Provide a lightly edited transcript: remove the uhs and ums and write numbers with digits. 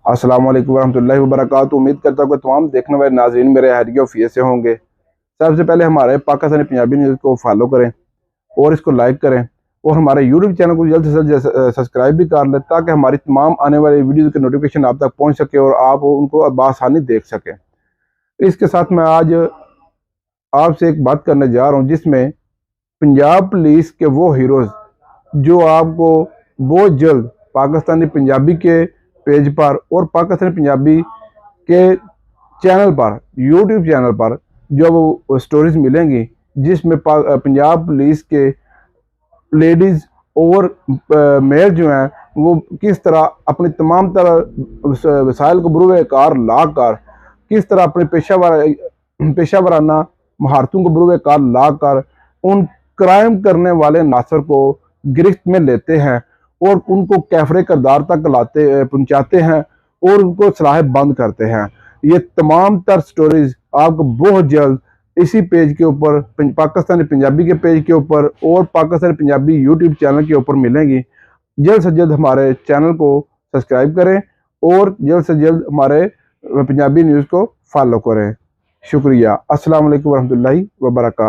अस्सलाम वालेकुम रहमतुल्लाहि व बरकातुहू। उम्मीद करता हूँ कि तमाम देखने वाले नाज़रीन मेरे हैरिया ऑफिस से होंगे। सबसे पहले हमारे पाकिस्तानी पंजाबी न्यूज़ को फॉलो करें और इसको लाइक करें और हमारे यूट्यूब चैनल को जल्द से जल्द सब्सक्राइब भी कर लें ताकि हमारी तमाम आने वाली वीडियो की नोटिफिकेशन आप तक पहुँच सके और आप उनको बआसानी देख सकें। इसके साथ मैं आज आपसे एक बात करने जा रहा हूँ जिसमें पंजाब पुलिस के वो हीरोज़ जो आपको बहुत जल्द पाकिस्तानी पंजाबी के पेज पर और पाकिस्तानी पंजाबी के चैनल पर यूट्यूब चैनल पर जो वो स्टोरीज मिलेंगी जिसमें पंजाब पुलिस के लेडीज़ और मेल जो हैं वो किस तरह अपनी तमाम तरह वसाइल को बरूए कार ला कर किस तरह अपने पेशा वराना महारतों को बरूए कार ला कर उन क्राइम करने वाले नासर को गिरफ्त में लेते हैं और उनको कैफरे करदार तक पहुंचाते हैं और उनको सलाह बंद करते हैं। ये तमाम तर स्टोरीज आपको बहुत जल्द इसी पेज के ऊपर पाकिस्तानी पंजाबी के पेज के ऊपर और पाकिस्तानी पंजाबी यूट्यूब चैनल के ऊपर मिलेंगी। जल्द से जल्द हमारे चैनल को सब्सक्राइब करें और जल्द से जल्द हमारे पंजाबी न्यूज़ को फॉलो करें। शुक्रिया। अस्सलाम वालेकुम रहमतुल्लाहि व बरकातहू।